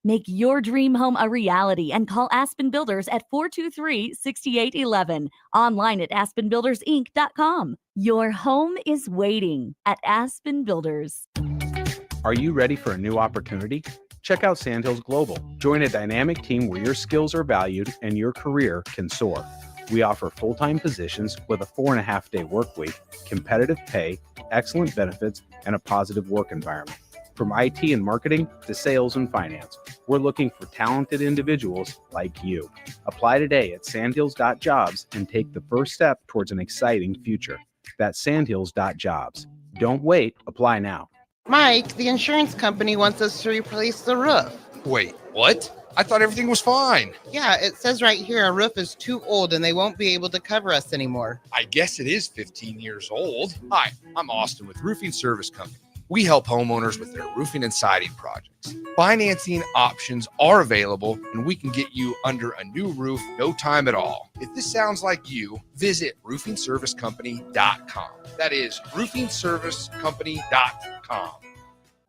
Make your dream home a reality and call Aspen Builders at 423-6811. Online at aspenbuildersinc.com. Your home is waiting at Aspen Builders. Are you ready for a new opportunity? Check out Sandhills Global. Join a dynamic team where your skills are valued and your career can soar. We offer full-time positions with a 4.5-day work week, competitive pay, excellent benefits, and a positive work environment. From IT and marketing to sales and finance, we're looking for talented individuals like you. Apply today at sandhills.jobs and take the first step towards an exciting future. That's sandhills.jobs. Don't wait, apply now. Mike, the insurance company wants us to replace the roof. Wait, what? I thought everything was fine. Yeah, it says right here our roof is too old and they won't be able to cover us anymore. I guess it is 15 years old. Hi, I'm Austin with Roofing Service Company. We help homeowners with their roofing and siding projects. Financing options are available, and we can get you under a new roof no time at all. If this sounds like you, visit roofingservicecompany.com. That is roofingservicecompany.com.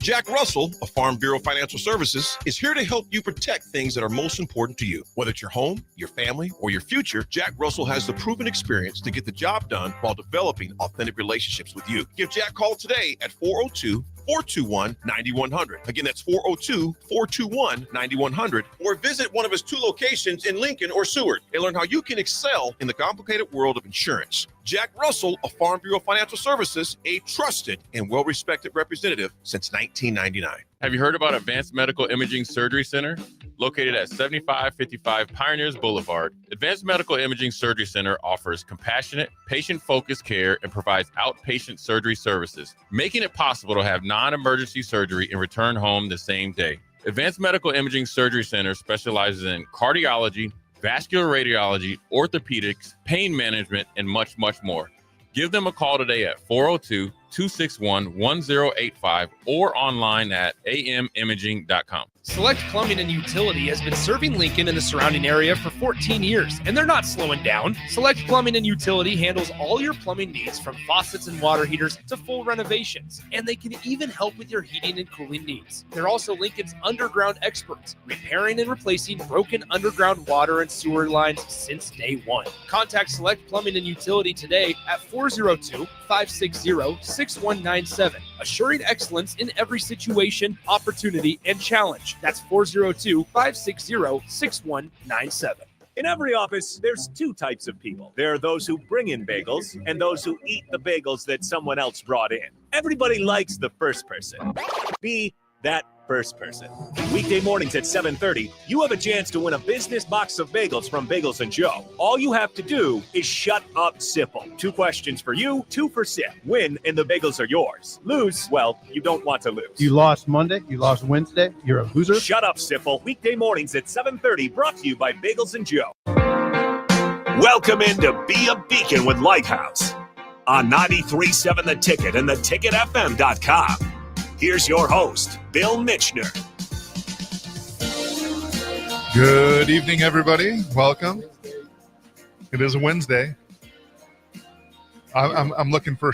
Jack Russell of Farm Bureau Financial Services is here to help you protect things that are most important to you. Whether it's your home, your family, or your future, Jack Russell has the proven experience to get the job done while developing authentic relationships with you. Give Jack a call today at 402-421-9100. Again, that's 402-421-9100. Or visit one of his 2 locations in Lincoln or Seward and learn how you can excel in the complicated world of insurance. Jack Russell of Farm Bureau Financial Services, a trusted and well-respected representative since 1999. Have you heard about Advanced Medical Imaging Surgery Center? Located at 7555 Pioneers Boulevard, Advanced Medical Imaging Surgery Center offers compassionate, patient-focused care and provides outpatient surgery services, making it possible to have non-emergency surgery and return home the same day. Advanced Medical Imaging Surgery Center specializes in cardiology, vascular radiology, orthopedics, pain management, and much, much more. Give them a call today at 402-261-1085 or online at amimaging.com. Select Plumbing and Utility has been serving Lincoln and the surrounding area for 14 years, and they're not slowing down. Select Plumbing and Utility handles all your plumbing needs from faucets and water heaters to full renovations, and they can even help with your heating and cooling needs. They're also Lincoln's underground experts, repairing and replacing broken underground water and sewer lines since day one. Contact Select Plumbing and Utility today at 402-560-6197, assuring excellence in every situation, opportunity, and challenge. That's 402-560-6197. In every office, there's 2 types of people. There are those who bring in bagels and those who eat the bagels that someone else brought in. Everybody likes the first person. Be that first person. Weekday mornings at 7:30, you have a chance to win a business box of bagels from Bagels & Joe. All you have to do is shut up, Sipple. 2 questions for you, 2 for Sip. Win, and the bagels are yours. Lose, well, you don't want to lose. You lost Monday, you lost Wednesday, you're a loser. Shut up, Sipple. Weekday mornings at 7:30, brought to you by Bagels & Joe. Welcome in to Be a Beacon with Lighthouse on 93.7 The Ticket and theticketfm.com. Here's your host, Bill Mitchner. Good evening, everybody. Welcome. It is a Wednesday. I'm looking for a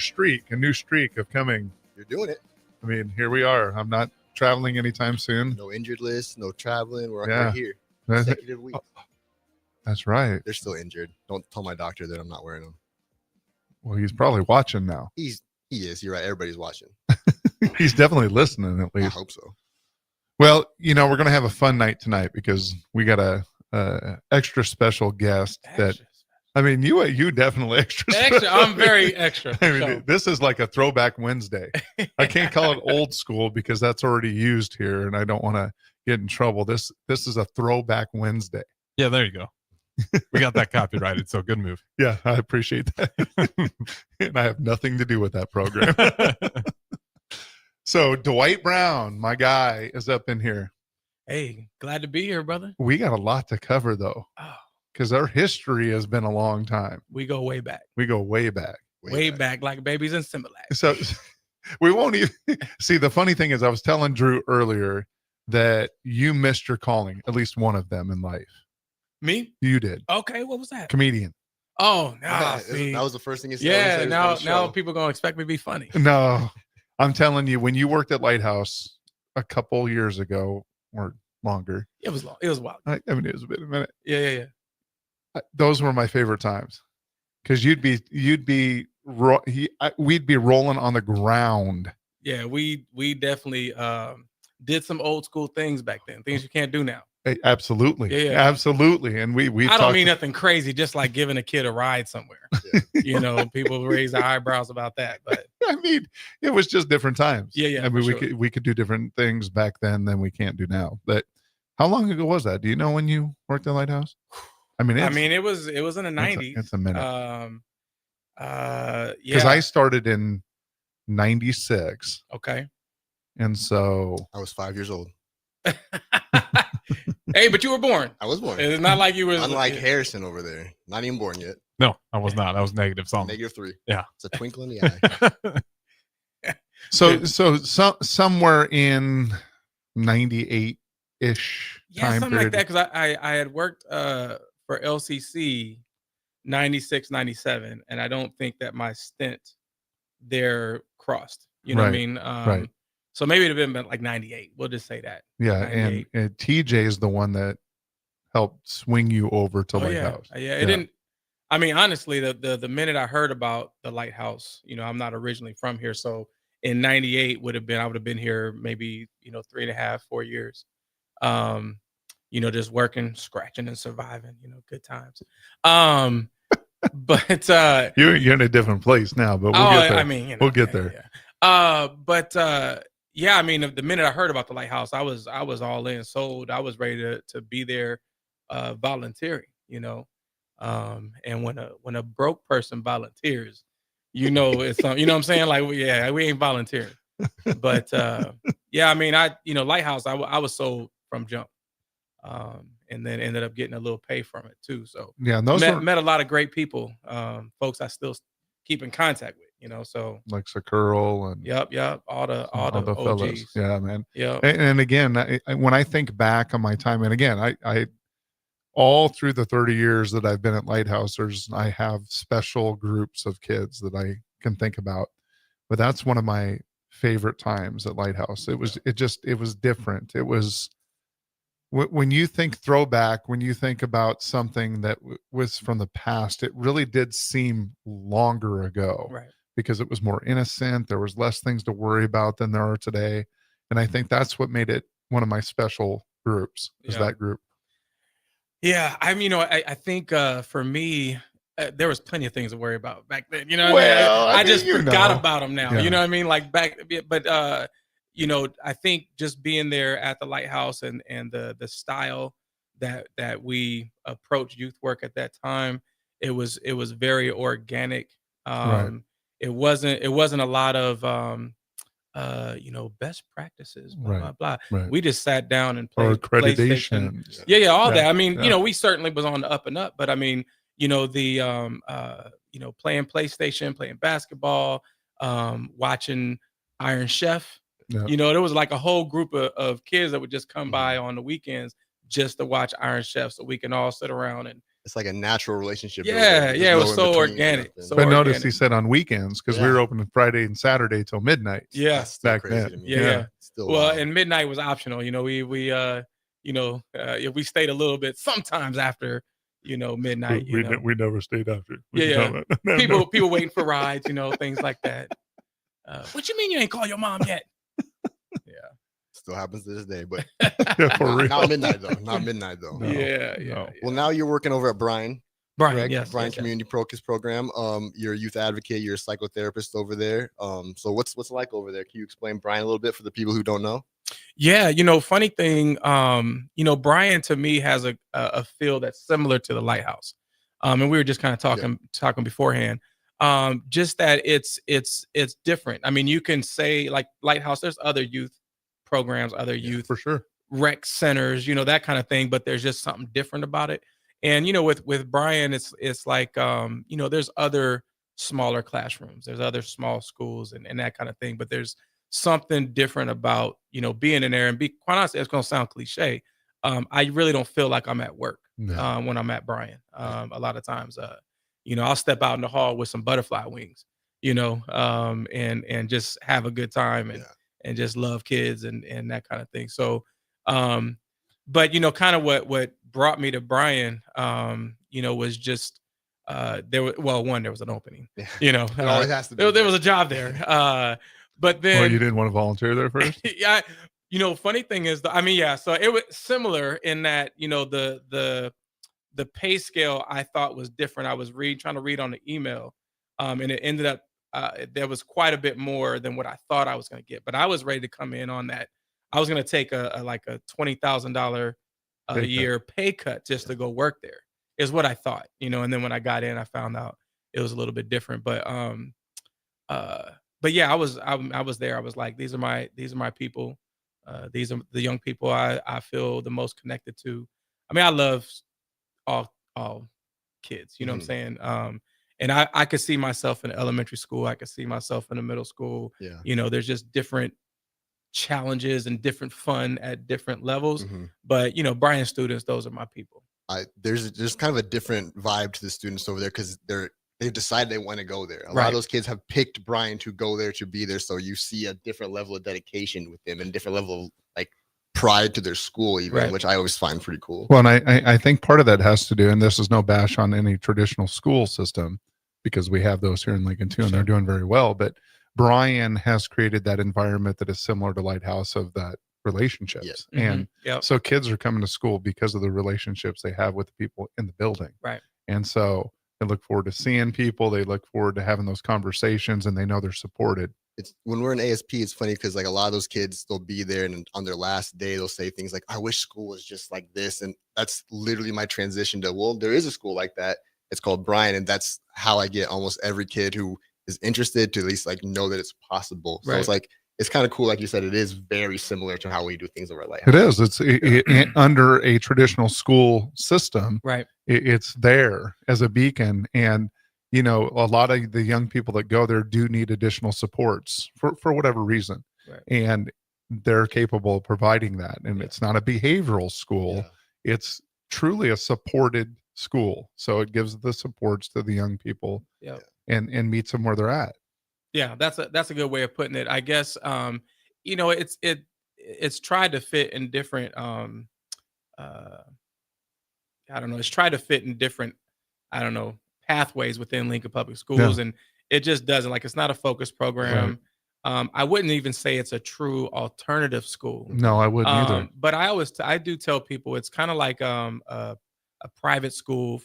new streak of coming. You're doing it. I mean, here we are. I'm not traveling anytime soon. No injured list, no traveling. We're right here. Consecutive weeks. That's right. They're still injured. Don't tell my doctor that I'm not wearing them. Well, he's probably watching now. He is. You're right. Everybody's watching. He's definitely listening, at least. I hope so. Well, we're going to have a fun night tonight because we got a extra special guest you definitely extra. I'm very extra. I mean, this is like a throwback Wednesday. I can't call it old school because that's already used here, and I don't want to get in trouble. This is a throwback Wednesday. Yeah, there you go. We got that copyrighted, so good move. Yeah, I appreciate that. And I have nothing to do with that program. So Dwight Brown, my guy, is up in here. Hey, glad to be here, brother. We got a lot to cover, though, because our history has been a long time. We go way back. Way back, like babies and Similac. So we won't even see. The funny thing is, I was telling Drew earlier that you missed your calling, at least one of them in life. Me? You did. Okay, what was that? Comedian. Oh, no. That was the first thing you said. Yeah, now people going to expect me to be funny. No, I'm telling you, when you worked at Lighthouse a couple years ago, or longer. It was long. It was wild. I mean, it was a minute. Yeah. Those were my favorite times because we'd be rolling on the ground. Yeah, we definitely did some old school things back then. Things you can't do now. Absolutely. Yeah. Absolutely. And we I don't mean nothing crazy, just like giving a kid a ride somewhere. You know, people raise their eyebrows about that, but I mean, it was just different times. Yeah, I mean, we could do different things back then than we can't do now. But how long ago was that? Do you know when you worked at Lighthouse? I mean, it was in the 90s. It's a minute. Because I started in 96. Okay. And so I was 5 years old. Hey, but you were born. I was born. It's not like you was unlike Harrison over there. Not even born yet. No, I was not. I was negative something. -3. Yeah. It's a twinkle in the eye. So somewhere in 98-ish time something period. like that. Because I had worked for LCC 96, 97, and I don't think that my stint there crossed. You know what I mean? Right. So maybe it'd have been like 98. We'll just say that. Yeah, 98. and TJ is the one that helped swing you over to Lighthouse. Yeah, it didn't. I mean, honestly, the minute I heard about the Lighthouse, you know, I'm not originally from here, so in 98 I would have been here maybe 3.5, 4 years. You know, just working, scratching, and surviving. You know, good times. But you're in a different place now, but we'll get there. I mean, we'll get there. Yeah, I mean, the minute I heard about the Lighthouse, I was all in, sold. I was ready to be there, volunteering. You know, and when a broke person volunteers, you know, it's you know what I'm saying? Like, we ain't volunteering. But yeah, I mean, Lighthouse, I was sold from jump, and then ended up getting a little pay from it too. So yeah, and those met a lot of great people, folks I still keep in contact with. You know, so like Sakurl and yep, all the OGs. fellows. Yeah, man. Yeah, and again, when I think back on my time, and again, I all through the 30 years that I've been at Lighthousers, I have special groups of kids that I can think about. But that's one of my favorite times at Lighthouse. It was different. It was when you think throwback, when you think about something that was from the past, it really did seem longer ago. Right. Because it was more innocent. There was less things to worry about than there are today. And I think that's what made it one of my special groups, is that group. Yeah. I think for me, there was plenty of things to worry about back then. You know, I just forgot about them now. Yeah. You know what I mean? Like back, but I think just being there at the Lighthouse and the style that we approached youth work at that time, it was very organic. Right. It wasn't a lot of best practices, blah blah blah. Right. We just sat down and played accreditation. Yeah, all that. I mean, we certainly was on the up and up, but I mean, the playing PlayStation, playing basketball, watching Iron Chef. Yeah. There was like a whole group of kids that would just come by on the weekends just to watch Iron Chef, so we can all sit around and. It's like a natural relationship. Yeah, it was so organic. But notice he said on weekends, because we were open Friday and Saturday till midnight. Yeah, back then. Yeah. Still well, and midnight was optional. We if we stayed a little bit sometimes after midnight. We never stayed after. People waiting for rides. Things like that. What you mean you ain't call your mom yet? Yeah. Still happens to this day, but not midnight though. Not midnight though. No. Yeah. Well, now you're working over at Brian, yes, Community Procus program. You're a youth advocate. You're a psychotherapist over there. So what's it like over there? Can you explain Brian a little bit for the people who don't know? Yeah, funny thing, Brian to me has a feel that's similar to the Lighthouse, and we were just kind of talking beforehand. Just that it's different. I mean, you can say like Lighthouse. There's other youth programs, other youth for sure rec centers, that kind of thing, but there's just something different about it. And with Brian, it's like there's other smaller classrooms, there's other small schools and that kind of thing, but there's something different about being in there. And be quite honest, it's gonna sound cliche, I really don't feel like I'm at work when I'm at Brian. A lot of times I'll step out in the hall with some butterfly wings, and just have a good time and just love kids and that kind of thing. So, but kind of what brought me to Brian, was just there was there was an opening. Yeah. It always has to be. There was a job there. But then Well, you didn't want to volunteer there first? yeah, funny thing is, so it was similar in that, the pay scale I thought was different. I was trying to read on the email, and it ended up there was quite a bit more than what I thought I was going to get. But I was ready to come in on that. I was going to take a $20,000 a year pay cut just to go work there, is what I thought, and then when I got in, I found out it was a little bit different. But yeah, I was there. I was like, these are my people. These are the young people I feel the most connected to. I mean, I love all kids, what I'm saying? And I could see myself in elementary school. I could see myself in a middle school. Yeah. There's just different challenges and different fun at different levels. But, Brian's students, those are my people. There's kind of a different vibe to the students over there because they've decided they want to go there. A lot Right. of those kids have picked Brian to go there, to be there. So you see a different level of dedication with them and different level of like pride to their school, even, Right. which I always find pretty cool. Well, and I think part of that has to do, and this is no bash on any traditional school system, because we have those here in Lincoln too, and they're doing very well. But Brian has created that environment that is similar to Lighthouse, of that relationships. Yes. And Yep. so kids are coming to school because of the relationships they have with the people in the building. Right. And so they look forward to seeing people. They look forward to having those conversations, and they know they're supported. It's when we're in ASP, it's funny because like a lot of those kids, they'll be there and on their last day, they'll say things like, I wish school was just like this. And that's literally my transition to, well, there is a school like that. It's called Brian. And that's how I get almost every kid who is interested to at least like know that it's possible. So Right. it's like, it's kind of cool. Like you said, it is very similar to how we do things over at Lighthouse. It is. It's under a traditional school system. Right. It's there as a beacon. And, a lot of the young people that go there do need additional supports for whatever reason. Right. And they're capable of providing that. And it's not a behavioral school. Yeah. It's truly a supported school. So it gives the supports to the young people Yeah. and meets them where they're at. Yeah, that's a good way of putting it. I guess it's tried to fit in different it's tried to fit in different pathways within Lincoln Public Schools, and it just doesn't, like, it's not a focus program. I wouldn't even say it's a true alternative school. No, I wouldn't either. But I do tell people it's kind of like a private school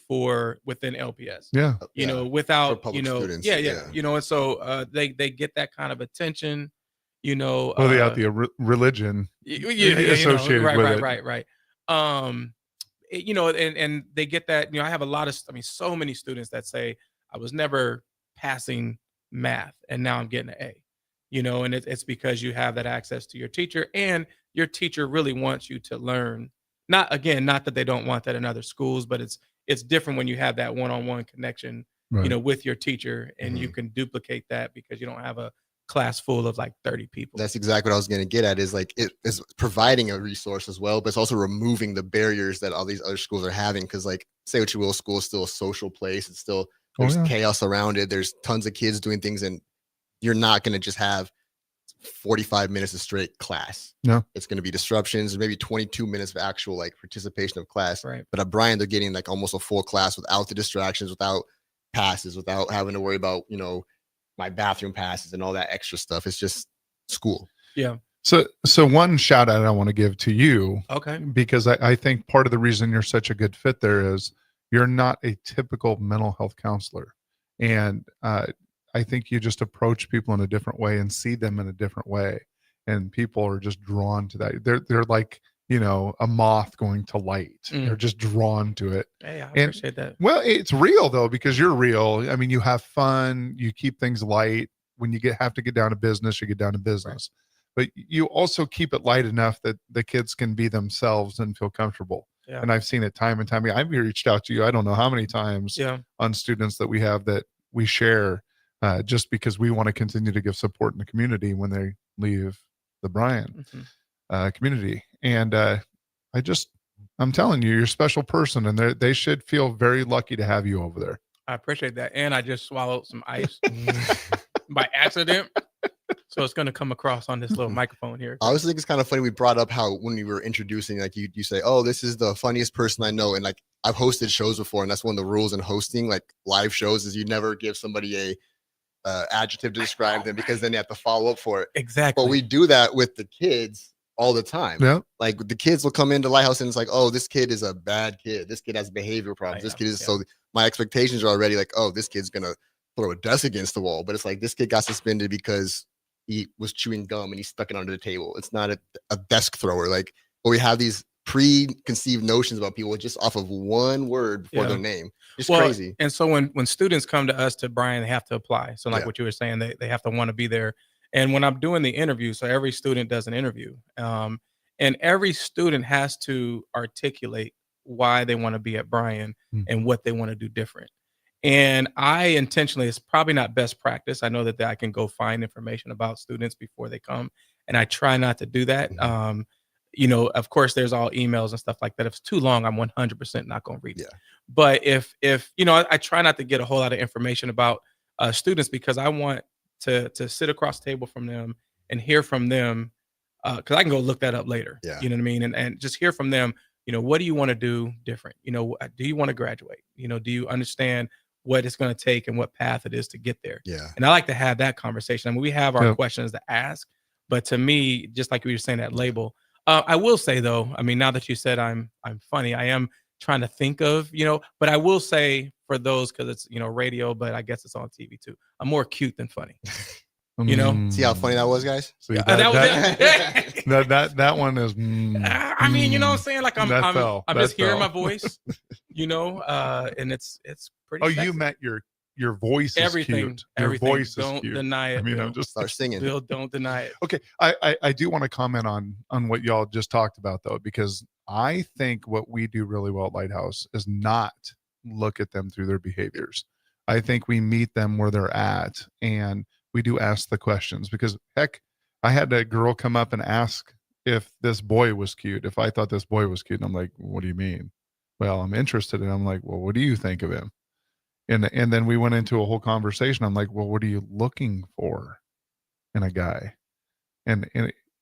within LPS. Yeah. Without, For public students, yeah. And so they get that kind of attention, Well, the religion associated with it. Right. And they get that, I have so many students that say, I was never passing math and now I'm getting an A, and it's because you have that access to your teacher, and your teacher really wants you to learn. Not that they don't want that in other schools, but it's different when you have that one-on-one connection, Right. with your teacher, and you can duplicate that because you don't have a class full of like 30 people. That's exactly what I was going to get at, is like, it is providing a resource as well, but it's also removing the barriers that all these other schools are having. Cause like, say what you will, school is still a social place. It's still, there's chaos around it. There's tons of kids doing things, and you're not going to just have 45 minutes of straight class. No, it's going to be disruptions, maybe 22 minutes of actual like participation of class. Right. But at Brian, they're getting like almost a full class without the distractions, without passes, without having to worry about, my bathroom passes and all that extra stuff. It's just school. Yeah. So one shout out I want to give to you, Okay. because I think part of the reason you're such a good fit there is you're not a typical mental health counselor. And I think you just approach people in a different way and see them in a different way. And people are just drawn to that. They're like, a moth going to light. They're just drawn to it. Hey, I appreciate that. Well, it's real though, because you're real. I mean, you have fun, you keep things light. When you have to get down to business, you get down to business. Right. But you also keep it light enough that the kids can be themselves and feel comfortable. Yeah. And I've seen it time and time again. I've reached out to you, I don't know how many times, on students that we have that we share, just because we want to continue to give support in the community when they leave the Brian community. And I'm telling you, you're a special person, and they should feel very lucky to have you over there. I appreciate that. And I just swallowed some ice by accident. So it's going to come across on this little microphone here. I also think it's kind of funny. We brought up how when we were introducing, like you say, oh, this is the funniest person I know. And like I've hosted shows before, and that's one of the rules in hosting like live shows is you never give somebody a adjective to describe them because then you have to follow up for it. Exactly. But we do that with the kids all the time. Yeah. Like the kids will come into Lighthouse and it's like, oh, this kid is a bad kid. This kid has behavior problems. This kid is so my expectations are already like, oh, this kid's gonna throw a desk against the wall. But it's like this kid got suspended because he was chewing gum and he stuck it under the table. It's not a desk thrower. Like, but we have these preconceived notions about people just off of one word before their name. It's crazy. And so when students come to us, to Brian, they have to apply. So like what you were saying, they have to want to be there. And when I'm doing the interview, so every student does an interview, and every student has to articulate why they want to be at Brian and what they want to do different. And I intentionally, it's probably not best practice. I know that I can go find information about students before they come, and I try not to do that. You know, of course, there's all emails and stuff like that. If it's too long, I'm 100% not going to read it. But if you know, I try not to get a whole lot of information about students because I want to sit across the table from them and hear from them, because I can go look that up later. You know what I mean? And just hear from them. You know, what do you want to do different? You know, do you want to graduate? You know, do you understand what it's going to take and what path it is to get there? And I like to have that conversation. I mean, we have our questions to ask, but to me, just like we were saying, that label. I will say though, I mean, now that you said I'm funny, I am trying to think of, you know, but I will say for those, because it's, you know, radio, but I guess it's on TV too. I'm more cute than funny. You know, see how funny that was, guys. See, that one is. I mean, you know what I'm saying? Like I'm just hearing my voice, you know, and it's pretty. Oh, sexy. you meant your voice is cute. Your voice is cute. Don't deny it. I mean, Bill. I'm just start singing. Bill, don't deny it. Okay, I do want to comment on what y'all just talked about though, because I think what we do really well at Lighthouse is not look at them through their behaviors. I think we meet them where they're at, and we do ask the questions. Because heck, I had a girl come up and ask if this boy was cute, if I thought this boy was cute, and I'm like, what do you mean? Well, I'm interested, and I'm like, well, what do you think of him? And then we went into a whole conversation. I'm like, well, what are you looking for in a guy? And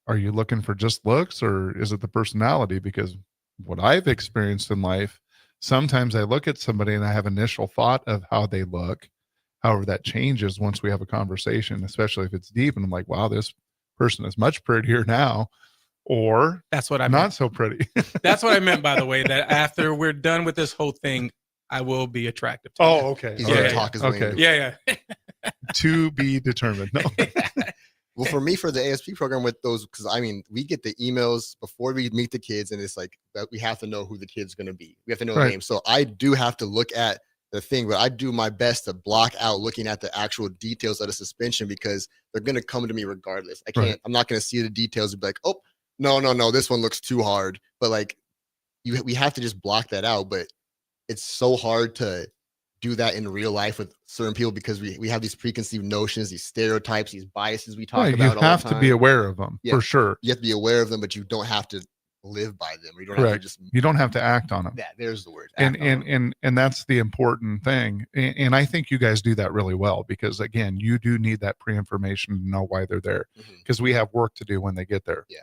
are you looking for just looks, or is it the personality? Because what I've experienced in life, sometimes I look at somebody and I have initial thought of how they look. However, that changes once we have a conversation, especially if it's deep. And I'm like, wow, this person is much prettier now. Or that's what I not meant. So pretty. That's what I meant, by the way, that after we're done with this whole thing, I will be attractive to you. Okay. He's gonna talk his way into it. Yeah. To be determined. No. Well, for me, for the ASP program with those, because I mean, we get the emails before we meet the kids, and it's like that we have to know who the kid's going to be. We have to know the name. So I do have to look at the thing, but I do my best to block out looking at the actual details of the suspension because they're going to come to me regardless. I can't, I'm not going to see the details and be like, oh, no, this one looks too hard. But like, we have to just block that out. But it's so hard to do that in real life with certain people because we have these preconceived notions, these stereotypes, these biases we talk about. You have to be aware of them for sure. You have to be aware of them, but you don't have to live by them. You don't have to just. You don't have to act on them. Yeah, there's the word. And that's the important thing. And I think you guys do that really well because again, you do need that pre-information to know why they're there because we have work to do when they get there. Yeah.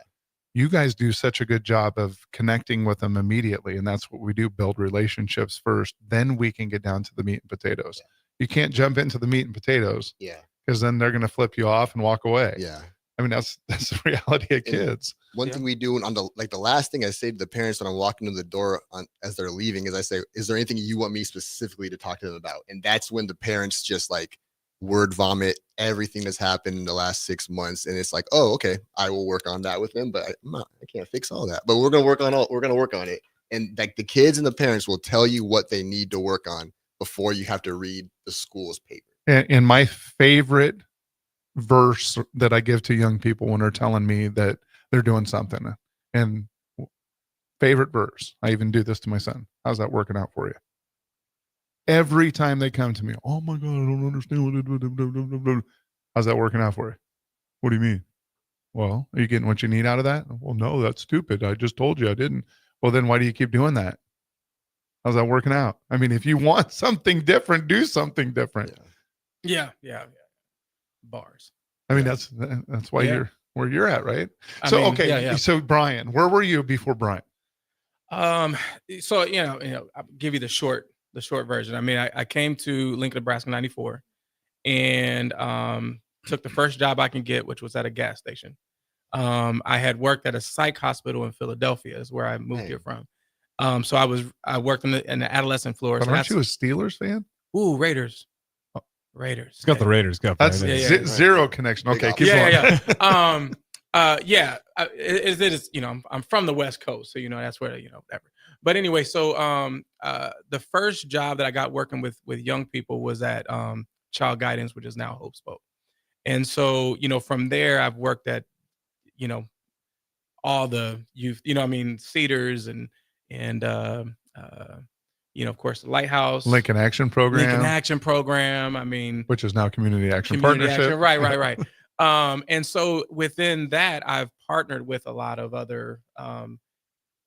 You guys do such a good job of connecting with them immediately. And that's what we do, build relationships first. Then we can get down to the meat and potatoes. You can't jump into the meat and potatoes. Yeah. Because then they're going to flip you off and walk away. Yeah. I mean, that's the reality of kids. One thing we do on the last thing I say to the parents when I'm walking to the door as they're leaving is I say, is there anything you want me specifically to talk to them about? And that's when the parents just like word vomit everything that's happened in the last 6 months. And it's like, oh, okay, I will work on that with them, but I can't fix all that, but we're going to work on it. And like the kids and the parents will tell you what they need to work on before you have to read the school's paper. And my favorite verse that I give to young people when they're telling me that they're doing something, and favorite verse, I even do this to my son. How's that working out for you? Every time they come to me, oh my God, I don't understand. How's that working out for you? What do you mean? Well, are you getting what you need out of that? Well, no, that's stupid. I just told you I didn't. Well, then why do you keep doing that? How's that working out? I mean, if you want something different, do something different. Yeah. Bars. I mean, that's why Yeah. you're where you're at, right? I So, mean, okay. yeah. So Brian, where were you before Brian? So I'll give you the short version. I mean, I came to Lincoln, Nebraska, '94, and took the first job I can get, which was at a gas station. I had worked at a psych hospital in Philadelphia, is where I moved here from. So I worked in the adolescent floor. But So aren't you a Steelers fan? Ooh, Raiders. Raiders. It's got the Raiders. Got That's right. zero connection. Okay, keep going. It is, I'm from the West Coast, so that's where whatever. But anyway, so the first job that I got working with young people was at Child Guidance, which is now Hope Spoke. And so, from there I've worked at all the youth, Cedars and of course the Lighthouse, Lincoln Action Program. I mean, which is now Community Action Partnership. Right. And so within that, I've partnered with a lot of other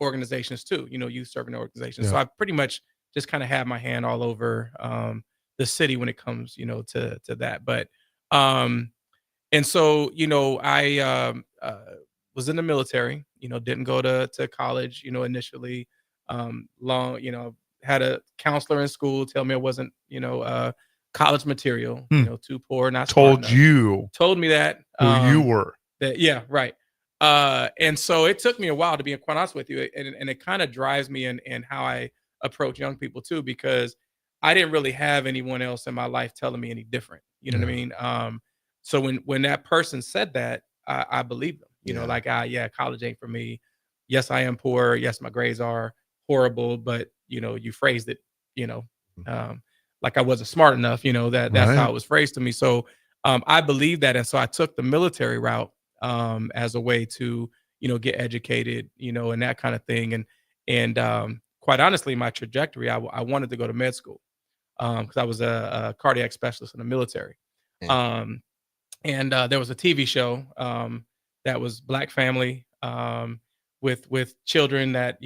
organizations too, youth serving organizations. So I pretty much just kind of have my hand all over the city when it comes, to that. But and so, I was in the military, didn't go to college, initially. Had a counselor in school tell me I wasn't, college material, too poor, not told me that who you were. Right. And so it took me a while, to be quite honest with you, and it kind of drives me in how I approach young people too, because I didn't really have anyone else in my life telling me any different. You know what I mean? So when that person said that, I believed them. College ain't for me. Yes, I am poor. Yes, my grades are horrible, but you phrased it, like I wasn't smart enough, that's how it was phrased to me. So I believe that. And so I took the military route as a way to, get educated, and that kind of thing. And quite honestly, my trajectory, I wanted to go to med school because I was a cardiac specialist in the military. And there was a TV show that was Black family with children that,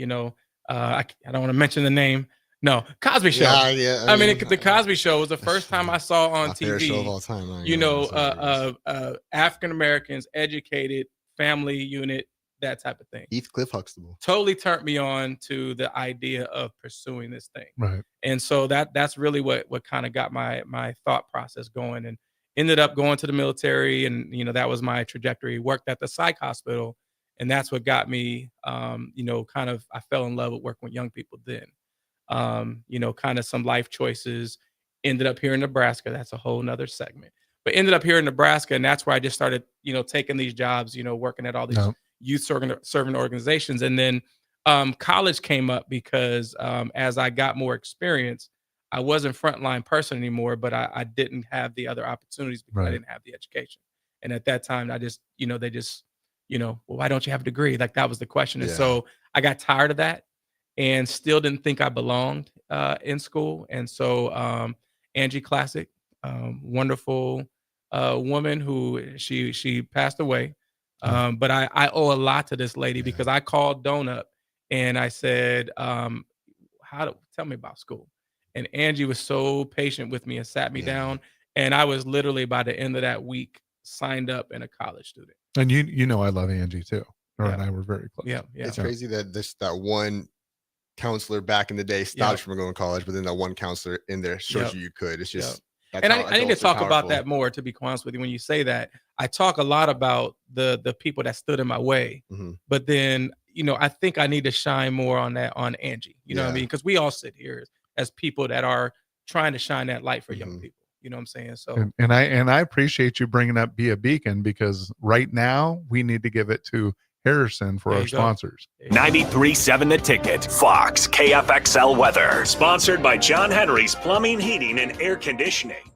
I don't want to mention the name. No, Cosby Show. I mean, the Cosby Show was the first time I saw on TV. Show of all time, African Americans, educated, family unit, that type of thing. Heathcliff Huxtable totally turned me on to the idea of pursuing this thing. Right. And so that's really what kind of got my thought process going, and ended up going to the military, and that was my trajectory. Worked at the psych hospital, and that's what got me. Kind of I fell in love with working with young people then. Kind of some life choices. Ended up here in Nebraska. That's a whole nother segment. But ended up here in Nebraska, and that's where I just started, taking these jobs, working at all these youth serving organizations. And then college came up because as I got more experience, I wasn't frontline person anymore, but I didn't have the other opportunities because I didn't have the education. And at that time, I just, they just, well, why don't you have a degree? Like that was the question. And so I got tired of that and still didn't think I belonged in school. And so Angie Classic, wonderful woman who she passed away. But I owe a lot to this lady because I called Donut and I said, tell me about school. And Angie was so patient with me and sat me down. And I was literally by the end of that week signed up and a college student. And I love Angie too. Her and I were very close. Yeah. It's crazy that that one counselor back in the day stopped you from going to college, but then that one counselor in there showed you could. It's just and I need to talk about that more, to be honest with you. When you say that, I talk a lot about the people that stood in my way, but then I think I need to shine more on that on Angie. You know what I mean? Because we all sit here as people that are trying to shine that light for young people. You know what I'm saying? So and I appreciate you bringing up Be a Beacon, because right now we need to give it to Harrison for our sponsors. 93.7 The Ticket, Fox, KFXL weather. Sponsored by John Henry's Plumbing, Heating, and Air Conditioning.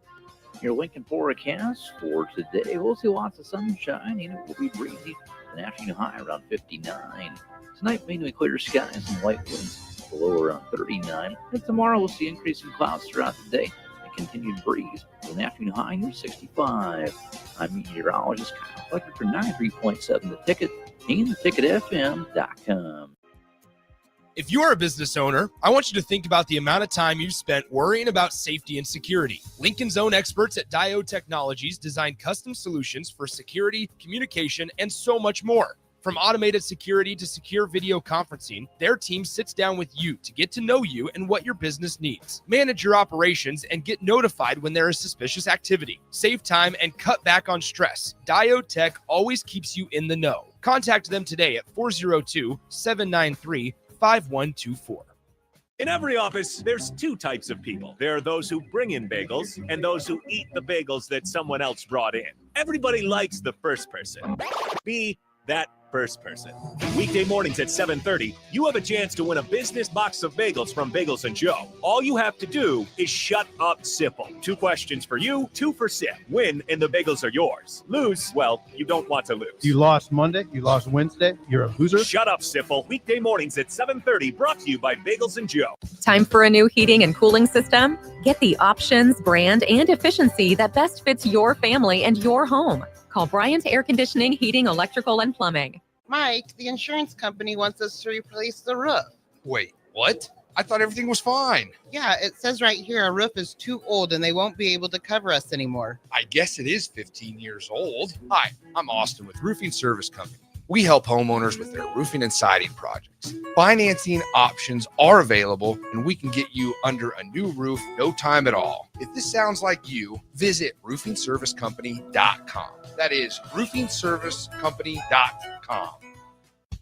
Your Lincoln forecast for today. We'll see lots of sunshine, and it will be breezy. An afternoon high around 59. Tonight, mainly clear skies and light winds, below around 39. And tomorrow, we'll see increasing clouds throughout the day and continued breeze. With an afternoon high near 65. I'm meteorologist Kyle Flecker for 93.7 The Ticket and theticketfm.com. If you're a business owner, I want you to think about the amount of time you've spent worrying about safety and security. Lincoln's own experts at Diode Technologies design custom solutions for security, communication, and so much more. From automated security to secure video conferencing, their team sits down with you to get to know you and what your business needs. Manage your operations and get notified when there is suspicious activity. Save time and cut back on stress. Diode Tech always keeps you in the know. Contact them today at 402-793-5124. In every office, there's two types of people. There are those who bring in bagels and those who eat the bagels that someone else brought in. Everybody likes the first person. Be that first person. Weekday mornings at 7:30, you have a chance to win a business box of bagels from Bagels and Joe. All you have to do is shut up, Sipple. 2 questions for you, 2 for Sip. Win, and the bagels are yours. Lose, well, you don't want to lose. You lost Monday, you lost Wednesday, you're a loser. Shut up, Sipple. Weekday mornings at 7:30, brought to you by Bagels and Joe. Time for a new heating and cooling system? Get the options, brand, and efficiency that best fits your family and your home. Call Bryant Air Conditioning, Heating, Electrical, and Plumbing. Mike, the insurance company wants us to replace the roof. Wait, what? I thought everything was fine. Yeah, it says right here our roof is too old and they won't be able to cover us anymore. I guess it is 15 years old. Hi, I'm Austin with Roofing Service Company. We help homeowners with their roofing and siding projects. Financing options are available, and we can get you under a new roof no time at all. If this sounds like you, visit roofingservicecompany.com. That is roofingservicecompany.com.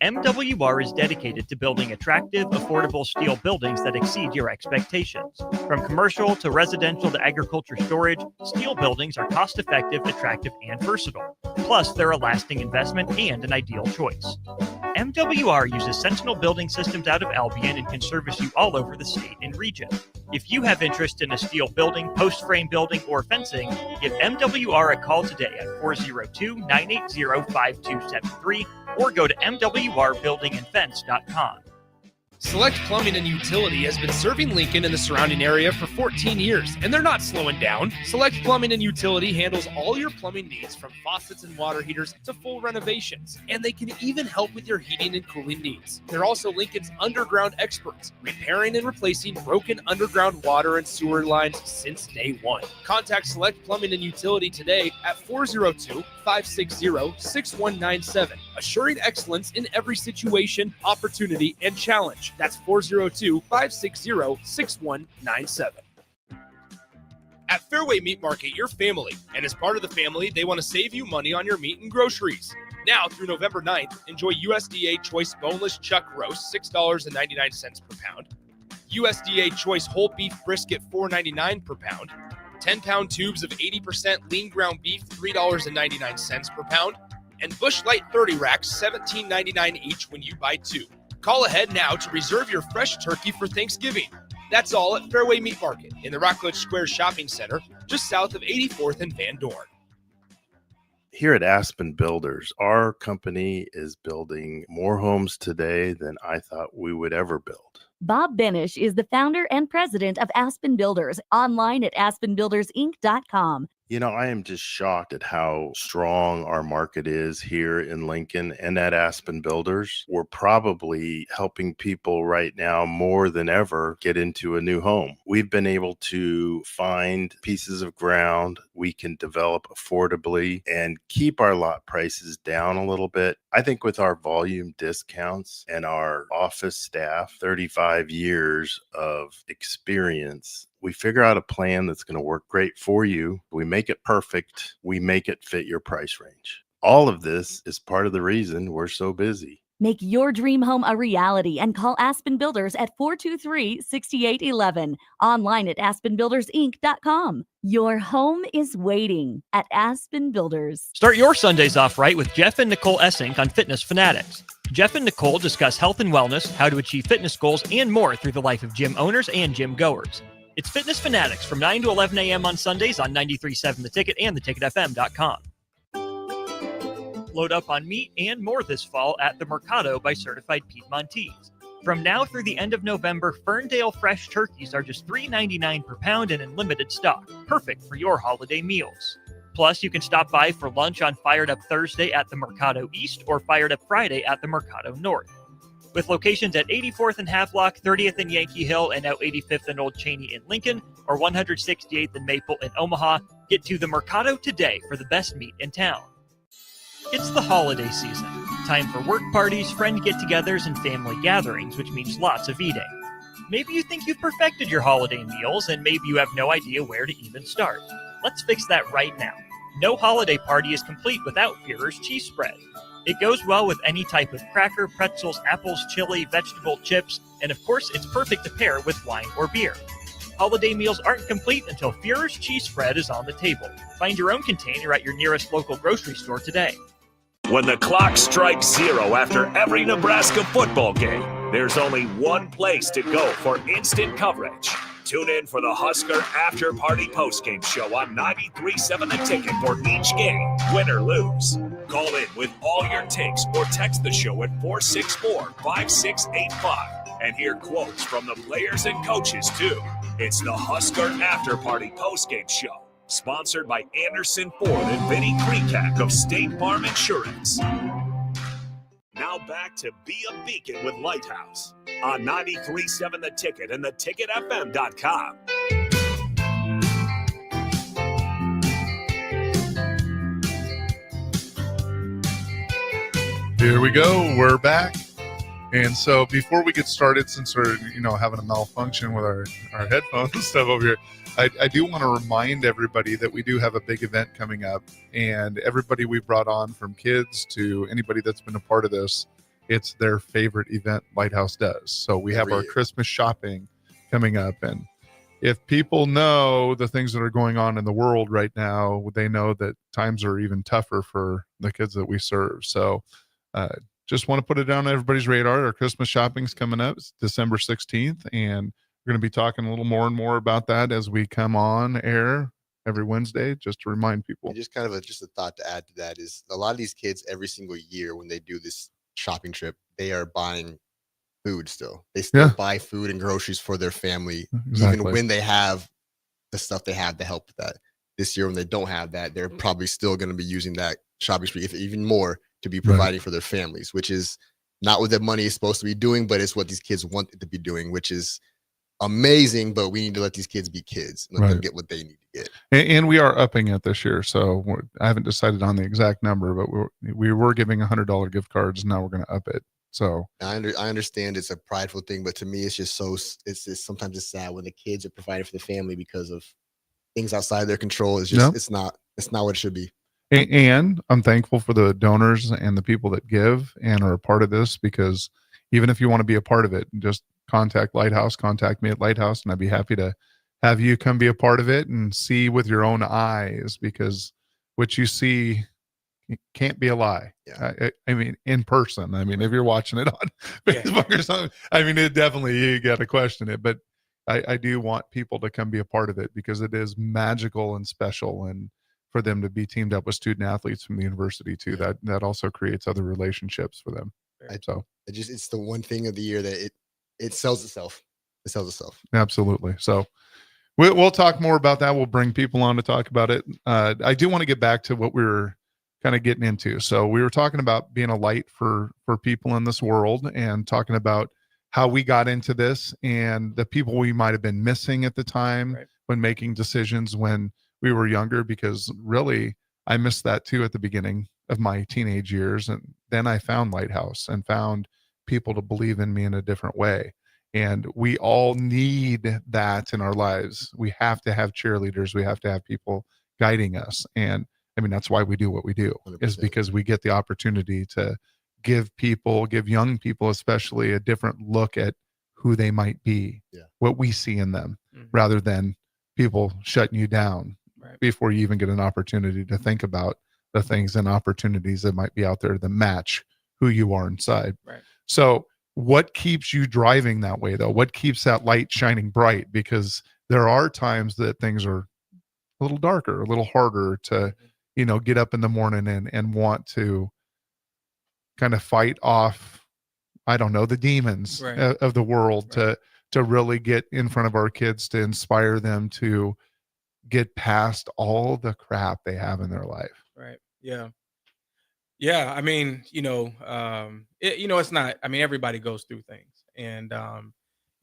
MWR is dedicated to building attractive, affordable steel buildings that exceed your expectations. From commercial to residential to agriculture storage, steel buildings are cost-effective, attractive, and versatile. Plus, they're a lasting investment and an ideal choice. MWR uses Sentinel Building Systems out of Albion and can service you all over the state and region. If you have interest in a steel building, post-frame building, or fencing, give MWR a call today at 402-980-5273 or go to mwrbuildingandfence.com. Select Plumbing and Utility has been serving Lincoln and the surrounding area for 14 years, and they're not slowing down. Select Plumbing and Utility handles all your plumbing needs from faucets and water heaters to full renovations, and they can even help with your heating and cooling needs. They're also Lincoln's underground experts, repairing and replacing broken underground water and sewer lines since day one. Contact Select Plumbing and Utility today at 402-560-6197, assuring excellence in every situation, opportunity, and challenge. That's 402-560-6197. At Fairway Meat Market, you're family, and as part of the family, they want to save you money on your meat and groceries. Now through November 9th, enjoy USDA Choice Boneless Chuck Roast, $6.99 per pound. USDA Choice Whole Beef Brisket, $4.99 per pound. 10-pound tubes of 80% lean ground beef, $3.99 per pound. And Busch Light 30 racks, $17.99 each when you buy 2. Call ahead now to reserve your fresh turkey for Thanksgiving. That's all at Fairway Meat Market in the Rockledge Square Shopping Center, just south of 84th and Van Dorn. Here at Aspen Builders, our company is building more homes today than I thought we would ever build. Bob Benish is the founder and president of Aspen Builders, online at aspenbuildersinc.com. You know, I am just shocked at how strong our market is here in Lincoln and at Aspen Builders. We're probably helping people right now more than ever get into a new home. We've been able to find pieces of ground we can develop affordably and keep our lot prices down a little bit. I think with our volume discounts and our office staff, 35 years of experience, we figure out a plan that's going to work great for you. We make it perfect. We make it fit your price range. All of this is part of the reason we're so busy. Make your dream home a reality and call Aspen Builders at 423-6811. Online at aspenbuildersinc.com. Your home is waiting at Aspen Builders. Start your Sundays off right with Jeff and Nicole Essink on Fitness Fanatics. Jeff and Nicole discuss health and wellness, how to achieve fitness goals, and more through the life of gym owners and gym goers. It's Fitness Fanatics from 9 to 11 a.m. on Sundays on 93.7 The Ticket and theticketfm.com. Load up on meat and more this fall at the Mercado by Certified Piedmontese. From now through the end of November, Ferndale fresh turkeys are just $3.99 per pound and in limited stock, perfect for your holiday meals. Plus, you can stop by for lunch on Fired Up Thursday at the Mercado East or Fired Up Friday at the Mercado North. With locations at 84th and Havelock, 30th and Yankee Hill, and now 85th and Old Cheney in Lincoln, or 168th and Maple in Omaha, get to the Mercado today for the best meat in town. It's the holiday season. Time for work parties, friend get-togethers, and family gatherings, which means lots of eating. Maybe you think you've perfected your holiday meals, and maybe you have no idea where to even start. Let's fix that right now. No holiday party is complete without Führer's cheese spread. It goes well with any type of cracker, pretzels, apples, chili, vegetable, chips, and of course, it's perfect to pair with wine or beer. Holiday meals aren't complete until Führer's cheese spread is on the table. Find your own container at your nearest local grocery store today. When the clock strikes 0 after every Nebraska football game, there's only one place to go for instant coverage. Tune in for the Husker After Party Postgame Show on 93.7 The Ticket for each game, win or lose. Call in with all your takes or text the show at 464-5685 and hear quotes from the players and coaches too. It's the Husker After Party Postgame Show, sponsored by Anderson Ford and Vinny Kreekak of State Farm Insurance. Now back to Be a Beacon with Lighthouse on 93.7 The Ticket and theticketfm.com. Here we go. We're back. And so before we get started, since we're, having a malfunction with our headphones and stuff over here, I do want to remind everybody that we do have a big event coming up, and everybody we brought on, from kids to anybody that's been a part of this, it's their favorite event Lighthouse does. So we have our Christmas shopping coming up, and if people know the things that are going on in the world right now, they know that times are even tougher for the kids that we serve. So just want to put it down on everybody's radar. Our Christmas shopping's coming up. It's December 16th, and we're going to be talking a little more and more about that as we come on air every Wednesday, just to remind people. And just kind of just a thought to add to that is, a lot of these kids every single year when they do this shopping trip, they are buying food still. They still buy food and groceries for their family, even when they have the stuff they have to help with that. This year, when they don't have that, they're probably still going to be using that shopping spree, if even more, to be providing for their families, which is not what the money is supposed to be doing, but it's what these kids want it to be doing, which is amazing. But we need to let these kids be kids and let them get what they need to get. And we are upping it this year. So I haven't decided on the exact number, but we were giving $100 gift cards. Now we're going to up it. So I understand it's a prideful thing, but to me, it's just sometimes it's sad when the kids are providing for the family because of things outside their control. It's just, it's not what it should be. And I'm thankful for the donors and the people that give and are a part of this, because even if you want to be a part of it, just contact Lighthouse, contact me at Lighthouse, and I'd be happy to have you come be a part of it and see with your own eyes, because what you see can't be a lie. Yeah. I mean, in person. I mean, if you're watching it on Facebook or something, I mean, it definitely, you got to question it. But I do want people to come be a part of it, because it is magical and special, and for them to be teamed up with student athletes from the university too, that also creates other relationships for them. It's the one thing of the year that it sells itself. It sells itself. Absolutely. So we'll talk more about that. We'll bring people on to talk about it. I do want to get back to what we were kind of getting into. So we were talking about being a light for people in this world, and talking about how we got into this and the people we might have been missing at the time when making decisions when we were younger, because really I missed that too at the beginning of my teenage years. And then I found Lighthouse and found people to believe in me in a different way. And we all need that in our lives. We have to have cheerleaders. We have to have people guiding us. And I mean, that's why we do what we do, 100%. Is because we get the opportunity to give young people especially, a different look at who they might be, what we see in them, rather than people shutting you down before you even get an opportunity to think about the things and opportunities that might be out there that match who you are inside. So what keeps you driving that way, though? What keeps that light shining bright? Because there are times that things are a little darker, a little harder to, get up in the morning and want to kind of fight off, I don't know, the demons of the world, to really get in front of our kids, to inspire them to get past all the crap they have in their life. Right. Yeah. Yeah, I mean, it's not. I mean, everybody goes through things, and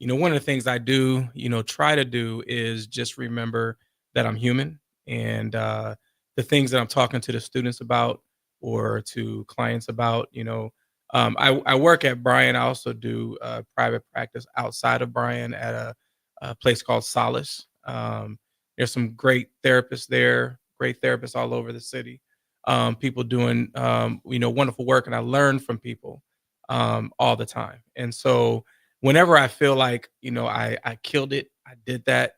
one of the things I do, try to do is just remember that I'm human, and the things that I'm talking to the students about or to clients about. I work at Bryan. I also do private practice outside of Bryan at a place called Solace. There's some great therapists there, great therapists all over the city, people doing wonderful work, and I learn from people all the time. And so whenever I feel like I killed it, I did that.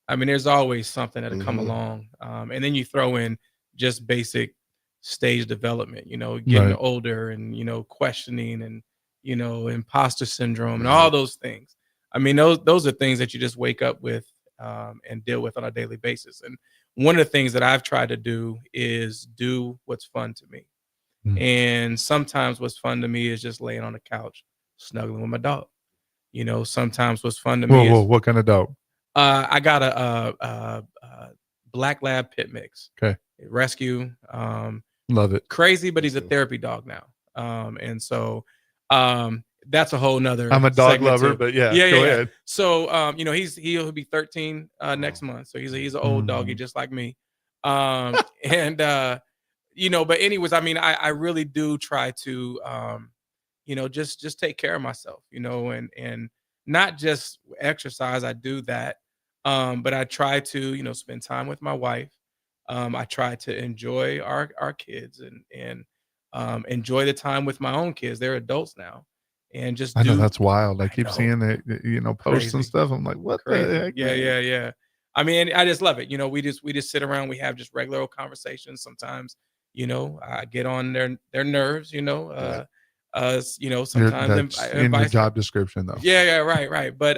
I mean, there's always something that'll come along, and then you throw in just basic stage development. Getting Right. older, and questioning, and imposter syndrome, and all those things. I mean, those are things that you just wake up with and deal with on a daily basis. And one of the things that I've tried to do is do what's fun to me. And sometimes what's fun to me is just laying on the couch, snuggling with my dog. Sometimes what's fun to me Whoa, is what kind of dog? I got a black lab pit mix. Okay. Rescue. Love it. Crazy, but he's a therapy dog now. And so that's a whole nother. I'm a dog segment lover, too. but yeah, go ahead. So he'll be 13 next month. So he's an old doggy just like me. But anyways, I mean, I really do try to just take care of myself, and not just exercise. I do that. But I try to, spend time with my wife. I try to enjoy our kids and enjoy the time with my own kids. They're adults now. And just I know that's wild. I keep seeing it, posts Crazy. and stuff. I'm like, what Crazy. the heck? man? Yeah. I mean, I just love it. We just sit around. We have just regular old conversations. Sometimes, I get on their nerves. Sometimes That's in your job description, though. Yeah, right. But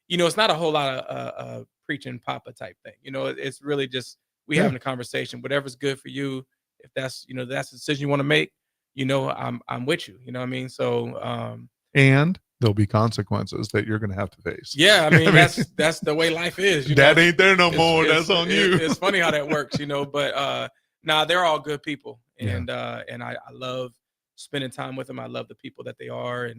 it's not a whole lot of preaching papa type thing. It's really just we having a conversation. Whatever's good for you. If that's that's the decision you want to make. I'm with you. You know what I mean? So And there'll be consequences that you're going to have to face. yeah, I mean, that's the way life is. That ain't there no more. That's on you. It's funny how that works, but they're all good people. And I love spending time with them. I love the people that they are.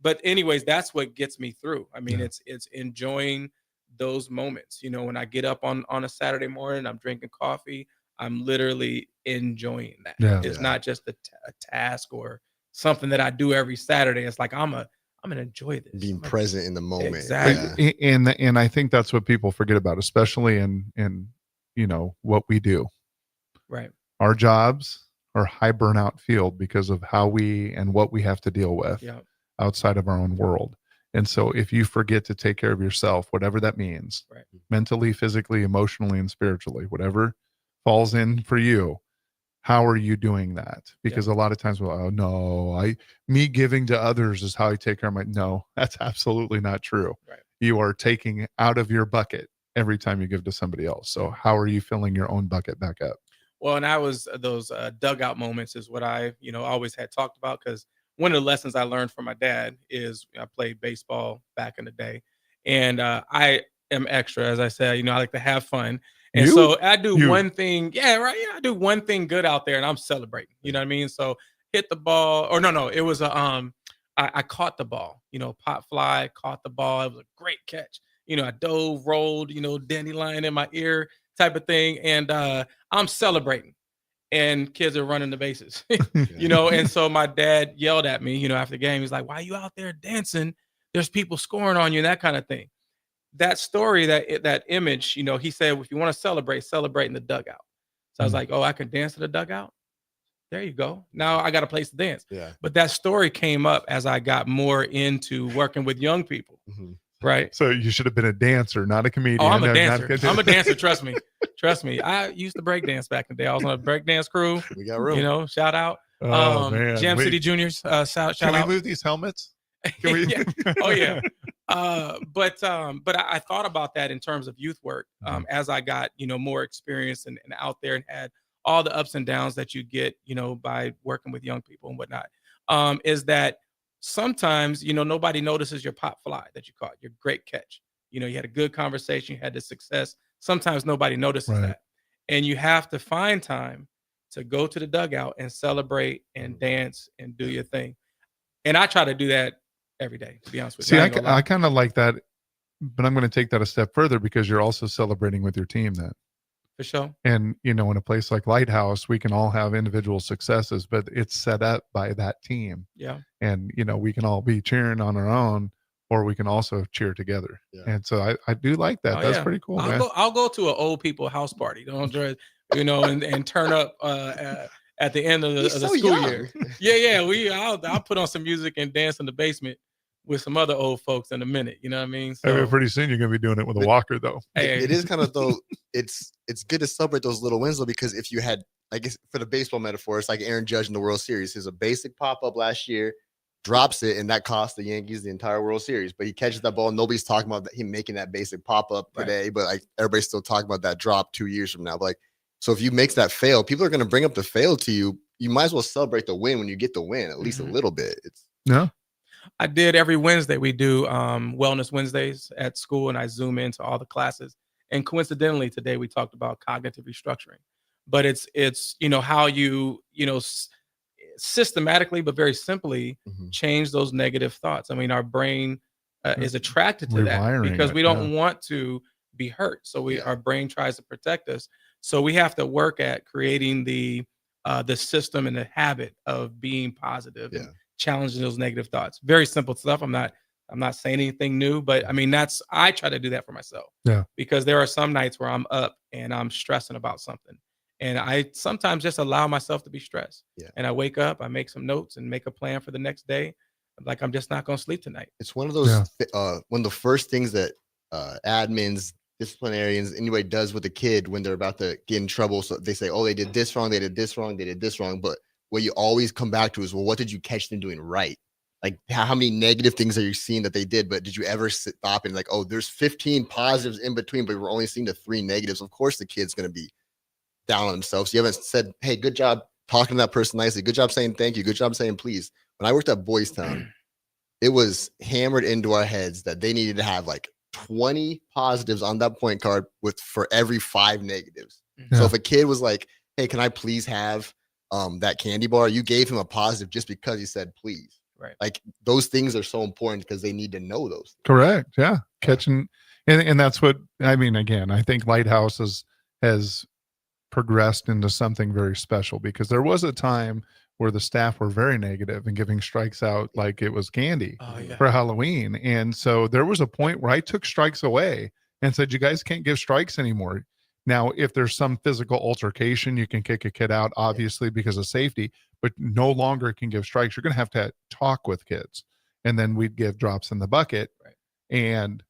But anyways, that's what gets me through. I mean, it's enjoying those moments. When I get up on a Saturday morning, I'm drinking coffee, I'm literally enjoying that. It's not just a task or something that I do every Saturday. It's like I'm gonna enjoy this. Being present in the moment. Exactly. And I think that's what people forget about, especially in what we do. Right. Our jobs are high burnout field because of how we and what we have to deal with outside of our own world. And so if you forget to take care of yourself, whatever that means, mentally, physically, emotionally, and spiritually, whatever falls in for you, how are you doing that? Because a lot of times we're like, oh no, me giving to others is how I take care of no, that's absolutely not true. Right. You are taking out of your bucket every time you give to somebody else. So how are you filling your own bucket back up? Well, and I was those dugout moments is what I always had talked about, because one of the lessons I learned from my dad is I played baseball back in the day, and I am extra, as I said. I like to have fun. And so I do one thing. Yeah, right. Yeah, I do one thing good out there and I'm celebrating. You know what I mean? So hit the ball, or no, it was I caught the ball, pop fly, caught the ball. It was a great catch. I dove, rolled, dandelion in my ear type of thing. And I'm celebrating. And kids are running the bases, and so my dad yelled at me, after the game. He's like, why are you out there dancing? There's people scoring on you, and that kind of thing. That story, that image, he said, if you want to celebrate in the dugout. So I was like, oh, I can dance in the dugout? There you go. Now I got a place to dance. Yeah. But that story came up as I got more into working with young people. Right. So you should have been a dancer, not a comedian. Oh, I'm a dancer. I'm a dancer. Trust me. I used to break dance back in the day. I was on a break dance crew. We got room. Shout out. Oh, man. Jam City Juniors. Shout out. Can we move these helmets? Can we? Oh yeah. But I thought about that in terms of youth work as I got more experience and out there and had all the ups and downs that you get by working with young people and whatnot. Is that sometimes nobody notices your pop fly that you caught, your great catch. You had a good conversation, you had the success. Sometimes nobody notices that, and you have to find time to go to the dugout and celebrate and dance and do your thing. And I try to do that every day, to be honest with you. See, I kind of like that, but I'm going to take that a step further because you're also celebrating with your team then. For sure. And, in a place like Lighthouse, we can all have individual successes, but it's set up by that team. Yeah. And, we can all be cheering on our own, or we can also cheer together. Yeah. And so I do like that. That's pretty cool, man. I'll go to an old people house party. Don't and turn up at the end of the school year. Yeah. I'll put on some music and dance in the basement with some other old folks in a minute. You know what I mean? So, pretty soon you're going to be doing it with a walker, though. It is kind of, though, it's good to celebrate those little wins, though, because if you had, I guess, for the baseball metaphor, it's like Aaron Judge in the World Series. He's a basic pop-up last year, drops it, and that cost the Yankees the entire World Series. But he catches that ball, and nobody's talking about him making that basic pop-up today, but like everybody's still talking about that drop 2 years from now. But so if you make that fail, people are going to bring up the fail to you. You might as well celebrate the win when you get the win, at least a little bit. I did every Wednesday. We do Wellness Wednesdays at school, and I zoom into all the classes. And coincidentally, today we talked about cognitive restructuring. But it's how you systematically, but very simply, change those negative thoughts. I mean, our brain is attracted to that because we don't want to be hurt. So our brain tries to protect us. So we have to work at creating the system and the habit of being positive and challenging those negative thoughts. Very simple stuff. I'm not saying anything new, but I mean, I try to do that for myself. Yeah. Because there are some nights where I'm up and I'm stressing about something. And I sometimes just allow myself to be stressed. Yeah. And I wake up, I make some notes and make a plan for the next day. Like, I'm just not going to sleep tonight. It's one of those, one of the first things that admins, disciplinarians, anybody does with a kid when they're about to get in trouble. So they say, oh, they did this wrong, they did this wrong, they did this wrong. But what you always come back to is, well, what did you catch them doing right? Like, how many negative things are you seeing that they did, but did you ever stop and like, oh, there's 15 positives in between, but we're only seeing the 3 negatives. Of course, the kid's going to be down on themselves. You haven't said, hey, good job talking to that person nicely. Good job saying thank you. Good job saying please. When I worked at Boys Town, it was hammered into our heads that they needed to have like 20 positives on that point card for every 5 negatives. So if a kid was like, hey, can I please have that candy bar? You gave him a positive just because he said please. Right. Like, those things are so important because they need to know those things. Correct. Yeah. Catching. And that's what, I mean, again, I think Lighthouse has progressed into something very special, because there was a time where the staff were very negative and giving strikes out like it was candy for Halloween. And so there was a point where I took strikes away and said, you guys can't give strikes anymore. Now, if there's some physical altercation, you can kick a kid out, obviously, because of safety, but no longer can give strikes. You're going to have talk with kids. And then we'd give drops in the bucket. Right. And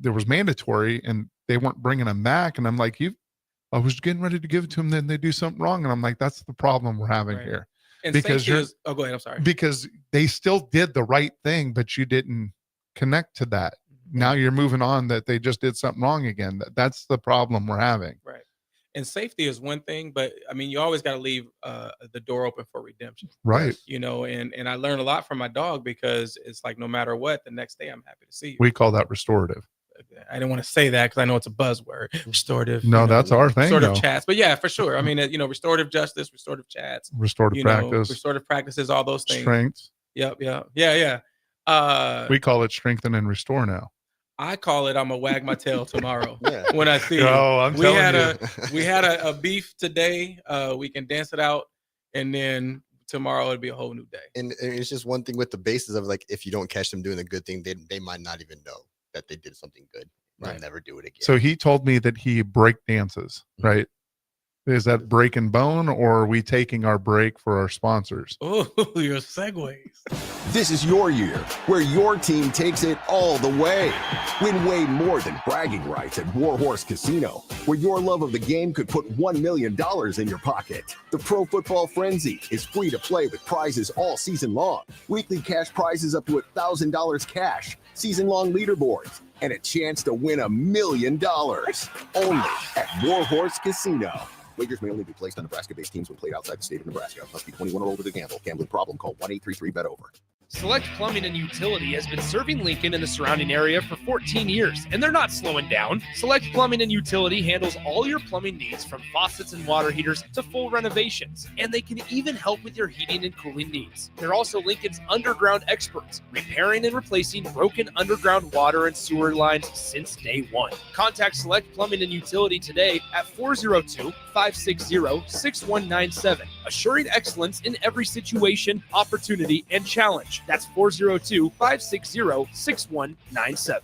there was mandatory, and they weren't bringing them back. And I'm like, I was getting ready to give it to them, then they do something wrong. And I'm like, that's the problem we're having here. And because go ahead. I'm sorry. Because they still did the right thing, but you didn't connect to that. Now you're moving on that they just did something wrong again. That's the problem we're having. Right. And safety is one thing, but I mean, you always got to leave the door open for redemption. Right. And I learned a lot from my dog, because it's like, no matter what, the next day I'm happy to see you. We call that restorative. I didn't want to say that because I know it's a buzzword. Restorative. No, that's our thing. Restorative chats. But yeah, for sure. I mean, restorative justice, restorative chats, restorative practice, restorative practices, all those things. Strengths. Yep. Yeah. We call it strengthen and restore now. I call it, I'm gonna wag my tail tomorrow when I see you. We had a beef today. We can dance it out, and then tomorrow it'll be a whole new day. And it's just one thing with the basis of, like, if you don't catch them doing a good thing, they might not even know that they did something good. They'll never do it again. So he told me that he break dances, right? Is that breaking bone, or are we taking our break for our sponsors? Oh, your segues. This is your year where your team takes it all the way. Win way more than bragging rights at Warhorse Casino, where your love of the game could put $1 million in your pocket. The Pro Football Frenzy is free to play with prizes all season long. Weekly cash prizes up to $1,000 cash, season-long leaderboards, and a chance to win $1 million. Only at Warhorse Casino. Wagers may only be placed on Nebraska-based teams when played outside the state of Nebraska. Must be 21 or older to gamble. Gambling problem? Call 1-833-BET-OVER. Select Plumbing and Utility has been serving Lincoln and the surrounding area for 14 years, and they're not slowing down. Select Plumbing and Utility handles all your plumbing needs from faucets and water heaters to full renovations, and they can even help with your heating and cooling needs. They're also Lincoln's underground experts, repairing and replacing broken underground water and sewer lines since day one. Contact Select Plumbing and Utility today at 402-560-6197, assuring excellence in every situation, opportunity, and challenge. That's 402-560-6197.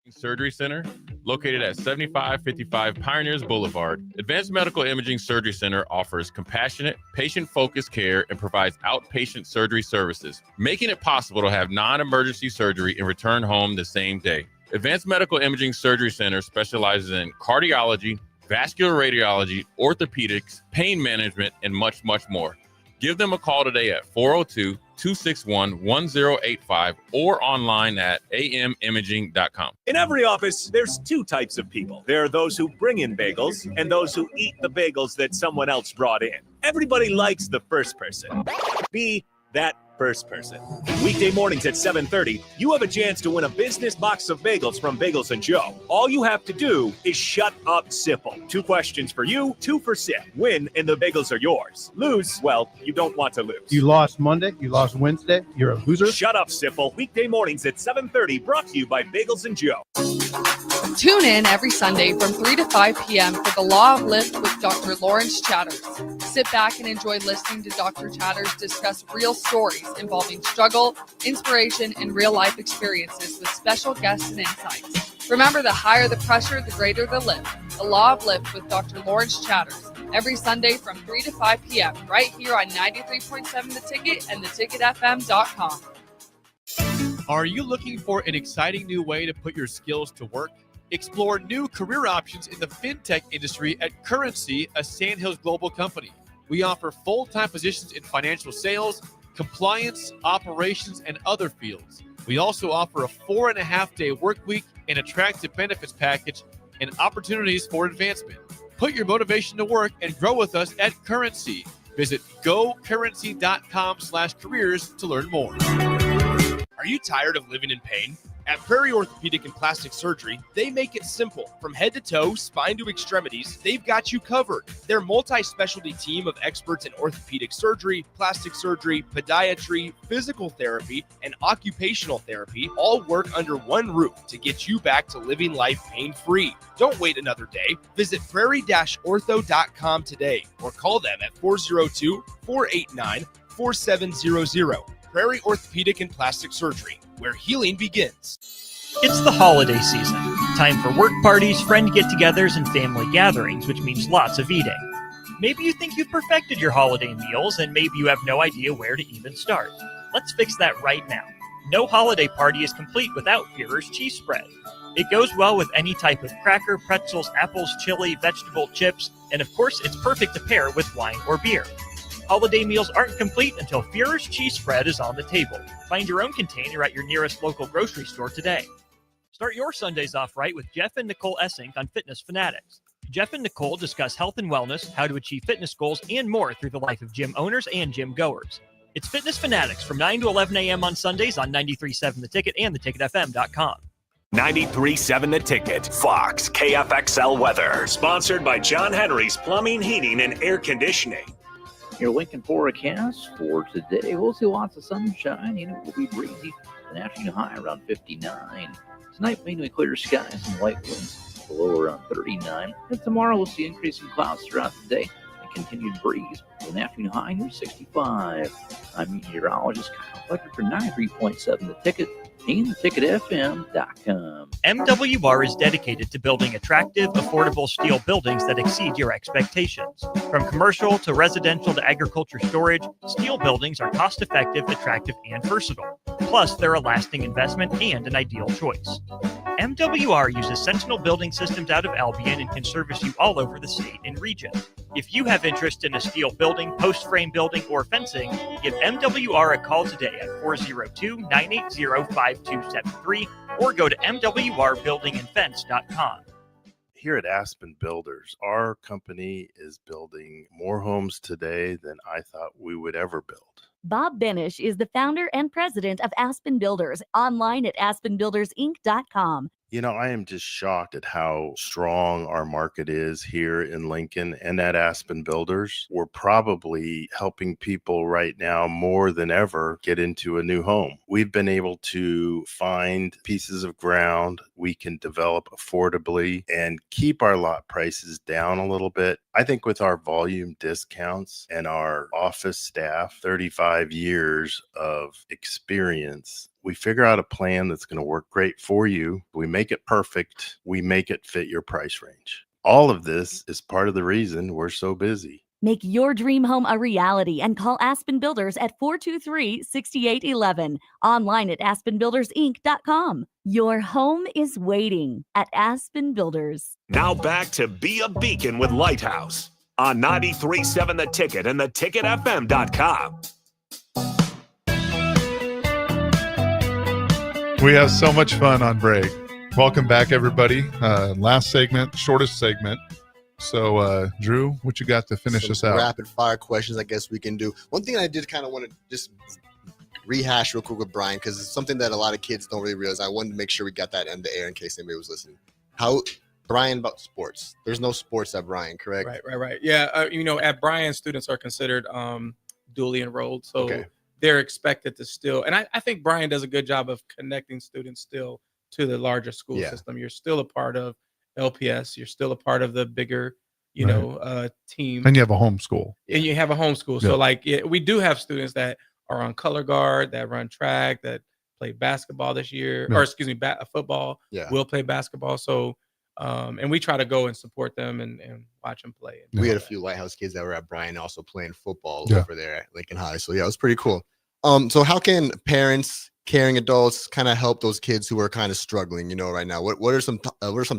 Surgery Center, located at 7555 Pioneers Boulevard. Advanced Medical Imaging Surgery Center offers compassionate, patient-focused care and provides outpatient surgery services, making it possible to have non-emergency surgery and return home the same day. Advanced Medical Imaging Surgery Center specializes in cardiology, vascular radiology, orthopedics, pain management, and much, much more. Give them a call today at 402-261-1085 or online at amimaging.com. In every office, there's two types of people. There are those who bring in bagels and those who eat the bagels that someone else brought in. Everybody likes the first person. Be that first person. Weekday mornings at 7:30, you have a chance to win a business box of bagels from Bagels & Joe. All you have to do is shut up, Sipple. 2 questions for you, 2 for Sip. Win, and the bagels are yours. Lose, well, you don't want to lose. You lost Monday, you lost Wednesday, you're a loser. Shut up, Sipple. Weekday mornings at 7:30, brought to you by Bagels & Joe. Tune in every Sunday from 3 to 5 p.m. for The Law of Lift with Dr. Lawrence Chatters. Sit back and enjoy listening to Dr. Chatters discuss real stories involving struggle, inspiration, and real-life experiences with special guests and insights. Remember, the higher the pressure, the greater the lift. The Law of Lift with Dr. Lawrence Chatters. Every Sunday from 3 to 5 p.m. right here on 93.7 The Ticket and theticketfm.com. Are you looking for an exciting new way to put your skills to work? Explore new career options in the fintech industry at Currency, a Sandhills Global company. We offer full-time positions in financial sales, compliance, operations, and other fields. We also offer a 4.5-day work week, an attractive benefits package, and opportunities for advancement. Put your motivation to work and grow with us at Currency. Visit gocurrency.com/careers to learn more. Are you tired of living in pain? At Prairie Orthopedic and Plastic Surgery, they make it simple. From head to toe, spine to extremities, they've got you covered. Their multi-specialty team of experts in orthopedic surgery, plastic surgery, podiatry, physical therapy, and occupational therapy all work under one roof to get you back to living life pain-free. Don't wait another day. Visit prairie-ortho.com today or call them at 402-489-4700. Prairie Orthopedic and Plastic Surgery, where healing begins. It's the holiday season. Time for work parties, friend get-togethers, and family gatherings, which means lots of eating. Maybe you think you've perfected your holiday meals, and maybe you have no idea where to even start. Let's fix that right now. No holiday party is complete without Führer's cheese spread. It goes well with any type of cracker, pretzels, apples, chili, vegetable, chips, and of course, it's perfect to pair with wine or beer. Holiday meals aren't complete until Führer's cheese spread is on the table. Find your own container at your nearest local grocery store today. Start your Sundays off right with Jeff and Nicole Essink on Fitness Fanatics. Jeff and Nicole discuss health and wellness, how to achieve fitness goals, and more through the life of gym owners and gym goers. It's Fitness Fanatics from 9 to 11 a.m. on Sundays on 93.7 The Ticket and theticketfm.com. 93.7 The Ticket, Fox, KFXL weather. Sponsored by John Henry's Plumbing, Heating, and Air Conditioning. Your Lincoln forecast for today. We'll see lots of sunshine. It will be breezy. An afternoon high around 59. Tonight, mainly clear skies and light winds. Below around 39. And tomorrow, we'll see increasing clouds throughout the day. And continued breeze. With an afternoon high near 65. I'm meteorologist Kyle Fletcher for 93.7 The Ticket and theticketfm.com. MWR is dedicated to building attractive, affordable steel buildings that exceed your expectations. From commercial to residential to agriculture storage, steel buildings are cost-effective, attractive, and versatile. Plus, they're a lasting investment and an ideal choice. MWR uses Sentinel Building Systems out of Albion and can service you all over the state and region. If you have interest in a steel building, post-frame building, or fencing, give MWR a call today at 402-980-5273 or go to mwrbuildingandfence.com. Here at Aspen Builders, our company is building more homes today than I thought we would ever build. Bob Benish is the founder and president of Aspen Builders, online at aspenbuildersinc.com. You know, I am just shocked at how strong our market is here in Lincoln and at Aspen Builders. We're probably helping people right now more than ever get into a new home. We've been able to find pieces of ground we can develop affordably and keep our lot prices down a little bit. I think with our volume discounts and our office staff, 35 years of experience, we figure out a plan that's going to work great for you. We make it perfect. We make it fit your price range. All of this is part of the reason we're so busy. Make your dream home a reality and call Aspen Builders at 423-6811. Online at aspenbuildersinc.com. Your home is waiting at Aspen Builders. Now back to Be a Beacon with Lighthouse on 93.7 The Ticket and theticketfm.com. We have so much fun on break. Welcome back, everybody. Last segment, shortest segment. So, Drew, what you got to finish us out? Rapid fire questions, I guess we can do. One thing I did kind of want to just rehash real quick with Brian, because it's something that a lot of kids don't really realize. I wanted to make sure we got that in the air in case anybody was listening. How, Brian, about sports? There's no sports at Brian, correct? Right. Yeah, at Brian, students are considered dually enrolled. So they're expected to still, and I think Brian does a good job of connecting students still to the larger school system. You're still a part of LPS. You're still a part of the bigger, team. And you have a homeschool. And you have a homeschool. So we do have students that are on color guard, that run track, that play basketball this year, or excuse me, football. Will play basketball. So, and we try to go and support them and watch them play. We had a few Lighthouse kids that were at Brian also playing football over there at Lincoln High. So, it was pretty cool. So how can parents, caring adults kind of help those kids who are kind of struggling, right now? What are some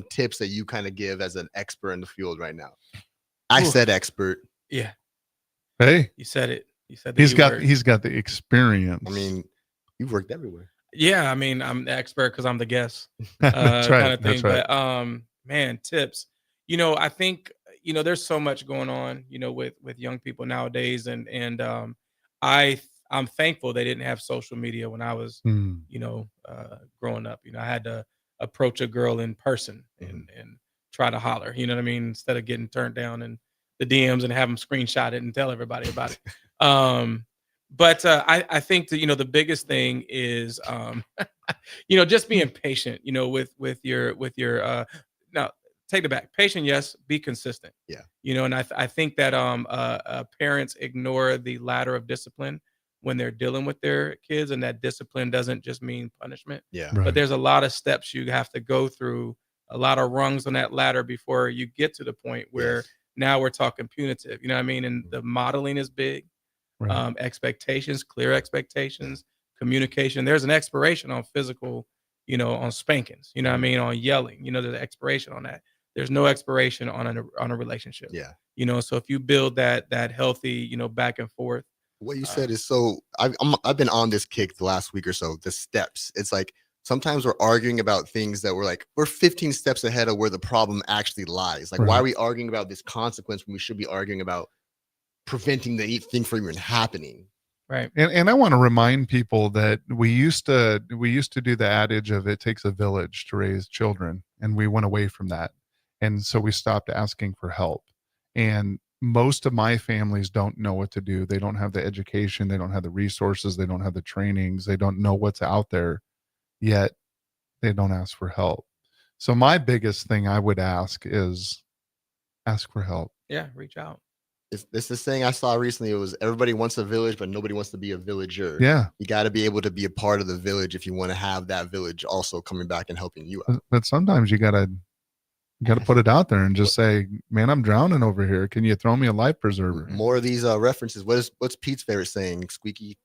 tips that you kind of give as an expert in the field right now? I said expert. Yeah. Hey, you said it. You said he's got the experience. I mean, you've worked everywhere. Yeah, I mean, I'm the expert because I'm the guest. That's right. Kind of thing. That's right. But man, tips. I think there's so much going on, with young people nowadays, and I'm thankful they didn't have social media when I was, growing up. I had to approach a girl in person and try to holler. You know what I mean? Instead of getting turned down in the DMs and have them screenshot it and tell everybody about it. But I think that the biggest thing is just being patient. With your now take it back. Patient, yes. Be consistent. Yeah. And I think that parents ignore the ladder of discipline when they're dealing with their kids, and that discipline doesn't just mean punishment. Yeah. But there's a lot of steps you have to go through, a lot of rungs on that ladder before you get to the point where now we're talking punitive. You know what I mean? And the modeling is big. Right. Expectations, clear expectations, communication. There's an expiration on physical, on spankings. You know what I mean? On yelling. There's an expiration on that. There's no expiration on a relationship. Yeah. So if you build that healthy, back and forth. What you said is so. I've been on this kick the last week or so. The steps. It's like sometimes we're arguing about things that we're 15 steps ahead of where the problem actually lies. Like, why are we arguing about this consequence when we should be arguing about preventing the thing from even happening? Right. And I want to remind people that we used to do the adage of it takes a village to raise children, and we went away from that. And so we stopped asking for help. And most of my families don't know what to do. They don't have the education. They don't have the resources. They don't have the trainings. They don't know what's out there, yet they don't ask for help. So my biggest thing I would ask is ask for help. Yeah, reach out. It's this thing I saw recently. It was everybody wants a village, but nobody wants to be a villager. Yeah. You got to be able to be a part of the village if you want to have that village also coming back and helping you out. But sometimes you got to put it out there and just say, man, I'm drowning over here. Can you throw me a life preserver? More of these references. What's Pete's favorite saying? Squeaky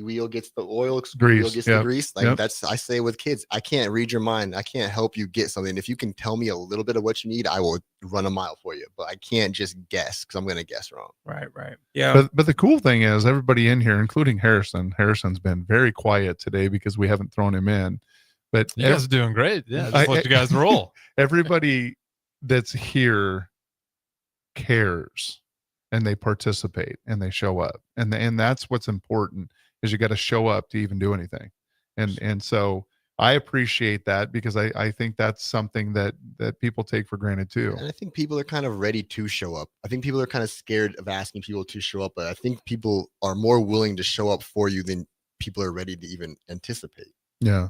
wheel gets the oil, grease. Wheel gets the grease. Like that's, I say with kids, I can't read your mind. I can't help you get something. If you can tell me a little bit of what you need, I will run a mile for you. But I can't just guess because I'm going to guess wrong. Right. Yeah. But the cool thing is everybody in here, including Harrison's been very quiet today because we haven't thrown him in. But you guys are doing great. Yeah, just let you guys roll. Everybody that's here cares. and they participate and they show up. And that's what's important, is you got to show up to even do anything. And so I appreciate that, because I think that's something that people take for granted too. And I think people are kind of ready to show up. I think people are kind of scared of asking people to show up, but I think people are more willing to show up for you than people are ready to even anticipate. Yeah.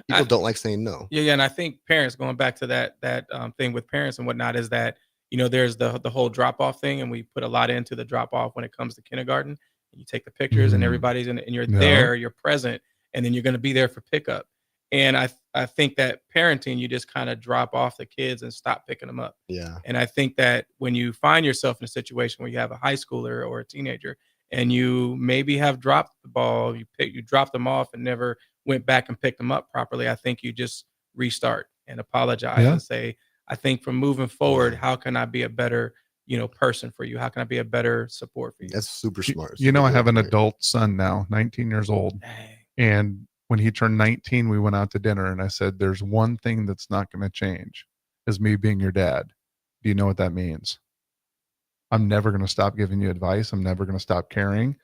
People don't like saying no. Yeah. And I think parents, going back to that thing with parents and whatnot, is that, there's the whole drop-off thing, and we put a lot into the drop-off when it comes to kindergarten. You take the pictures and everybody's in, and you're there, you're present, and then you're going to be there for pickup. And I think that parenting, you just kind of drop off the kids and stop picking them up. Yeah. And I think that when you find yourself in a situation where you have a high schooler or a teenager, and you maybe have dropped the ball, you dropped them off and never went back and picked them up properly, I think you just restart and apologize and say, I think from moving forward, how can I be a better, person for you? How can I be a better support for you? That's super smart. I have an adult son now, 19 years old. And when he turned 19, we went out to dinner, and I said, there's one thing that's not going to change, is me being your dad. Do you know what that means? I'm never going to stop giving you advice. I'm never going to stop caring.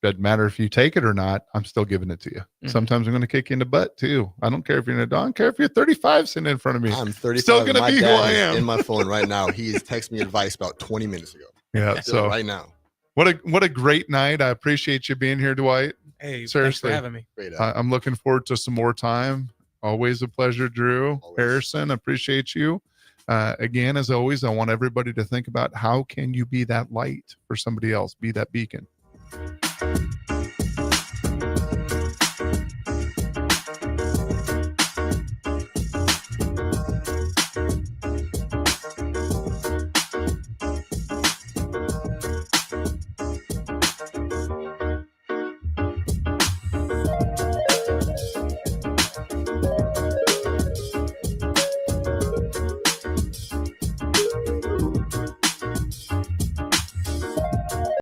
Doesn't matter if you take it or not, I'm still giving it to you. Mm-hmm. Sometimes I'm going to kick you in the butt too. I don't care if you're an adult. I don't care if you're 35 sitting in front of me. I'm 35. Still going to be who I am. In my phone right now. He's texting me advice about 20 minutes ago. Yeah. So right now. What a great night. I appreciate you being here, Dwight. Hey, seriously, thanks for having me. I'm looking forward to some more time. Always a pleasure, Drew. Harrison, appreciate you. Again, as always, I want everybody to think about, how can you be that light for somebody else? Be that beacon.